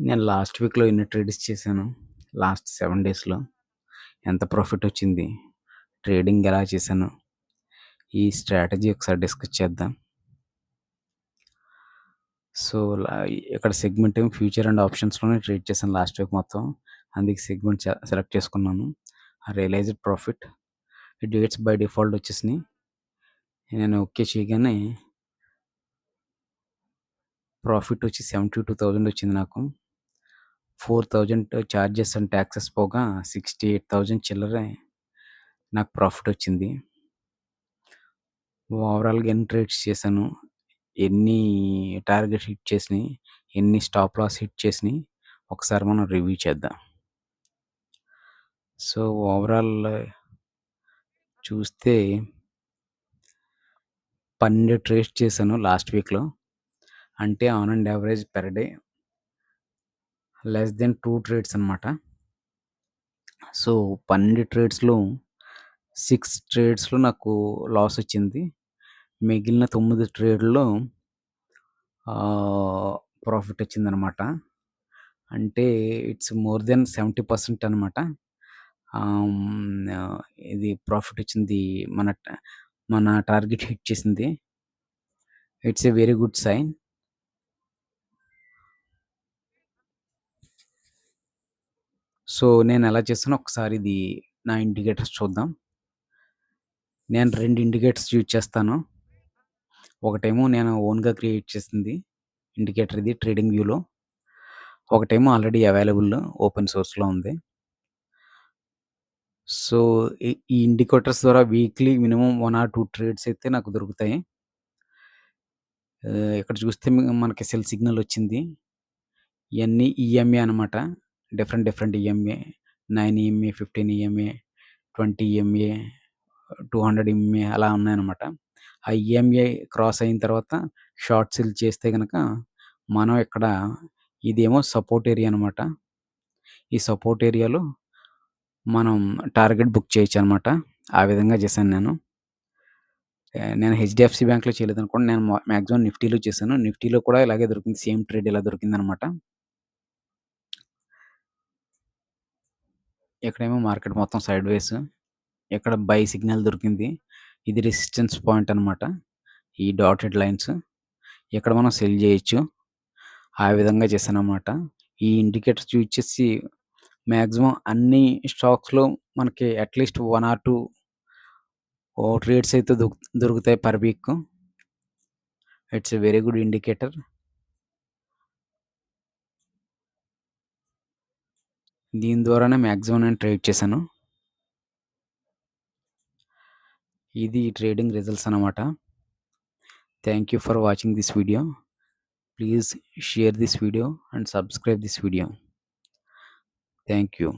నేను లాస్ట్ వీక్‌లో ఎన్ని ట్రేడ్స్ చేశాను? లాస్ట్ 7 డేస్‌లో ఎంత ప్రాఫిట్ వచ్చింది? ట్రేడింగ్ ఎలా చేశాను? ఈ స్ట్రాటజీ ఒకసారి డిస్కస్ చేద్దాం. సో, ఇక్కడ సెగ్మెంట్ ఏమో ఫ్యూచర్ అండ్ ఆప్షన్స్‌లోనే ట్రేడ్ చేశాను లాస్ట్ వీక్ మొత్తం. అందుకే సెగ్మెంట్ సెలెక్ట్ చేసుకున్నాను. Realized profit dates by default వచ్చేసినాయి. నేను ఓకే చేయగానే ప్రాఫిట్ వచ్చి 72,000 వచ్చింది నాకు. 4,000 చార్జెస్ అండ్ టాక్సెస్ పోగా 68,000 చిల్లరే నాకు ప్రాఫిట్ వచ్చింది. ఓవరాల్‌గా ఎన్ని ట్రేడ్స్ చేశాను? ఎన్ని టార్గెట్ హిట్ చేసినియి? ఎన్ని స్టాప్ లాస్ హిట్ చేసినియి? ఒకసారి మనం రివ్యూ చేద్దాం. సో, ఓవరాల్ చూస్తే 12 ట్రేడ్స్ చేశాను లాస్ట్ వీక్‌లో. అంటే on and average per day less than 2 trades అనమాట. సో, 12 ట్రేడ్స్‌లో 6 ట్రేడ్స్‌లో నాకు లాస్ వచ్చింది. మిగిలిన 9 ట్రేడ్‌లో ఆహ్, ప్రాఫిట్ వచ్చిందనమాట. అంటే ఇట్స్ మోర్ దెన్ 70% అనమాట. ఇది ప్రాఫిట్ వచ్చింది. మన మన టార్గెట్ హిట్ చేసింది. It's a very good sign. So, నేనెలా చేశానో ఒకసారి ఇది నా ఇండికేటర్స్ చూద్దాం. నేను 2 ఇండికేటర్స్ యూజ్ చేస్తాను. ఒకటేమో నేను ఓన్‌గా క్రియేట్ చేసింది ఇండికేటర్ ఇది ట్రేడింగ్ వ్యూలో. ఒకటేమో ఆల్రెడీ అవైలబుల్ ఓపెన్ సోర్స్‌లో ఉంది. సో, ఈ ఇండికేటర్స్ ద్వారా వీక్లీ మినిమమ్ 1 ఆర్ 2 ట్రేడ్స్ అయితే నాకు దొరుకుతాయి. ఇక్కడ చూస్తే మనకి సెల్ సిగ్నల్ వచ్చింది. ఇయన్నీ ఈఎంఏ అనమాట. Different EMA 9 EMA, 15 EMA, 20 EMA, 200 EMA అలా ఉన్నాయన్నమాట. ఆ ఈఎంఏ క్రాస్ అయిన తర్వాత షార్ట్ సెల్ చేస్తే గనక మనం ఇక్కడ ఇదేమో సపోర్ట్ ఏరియా అనమాట. ఈ సపోర్ట్ ఏరియాలో మనం టార్గెట్ బుక్ చేయొచ్చనమాట. ఆ విధంగా చేశాను నేను. నేను హెచ్‌డీఎఫ్‌సీ బ్యాంక్‌లో చేయలేదనుకోండి. నేను మాక్సిమం నిఫ్టీలో చేశాను. నిఫ్టీలో కూడా ఇలాగే దొరికింది. సేమ్ ట్రేడ్ ఇలా దొరికిందనమాట. ఇక్కడేమో మార్కెట్ మొత్తం సైడ్‌వేస్. ఇక్కడ బై సిగ్నల్ దొరికింది. ఇది రెసిస్టెన్స్ పాయింట్ అనమాట. ఈ డాటెడ్ లైన్స్. ఇక్కడ మనం సెల్ జేయొచ్చు. ఆ విధంగా చేశాననమాట. ఈ ఇండికేటర్స్ యూజ్ చేసి మాక్సిమం అన్ని స్టాక్స్‌లో మనకి అట్‌లీస్ట్ 1 ఆర్ 2 ట్రేడ్స్ అయితే దొరుకుతాయి per week. It's a very good indicator. దీని ద్వారానే మాక్సిమం నేను ట్రేడ్ చేశాను. ఇది ట్రేడింగ్ రిజల్ట్స్ అనమాట. Thank you for watching this video. Please share this video and subscribe this video. Thank you.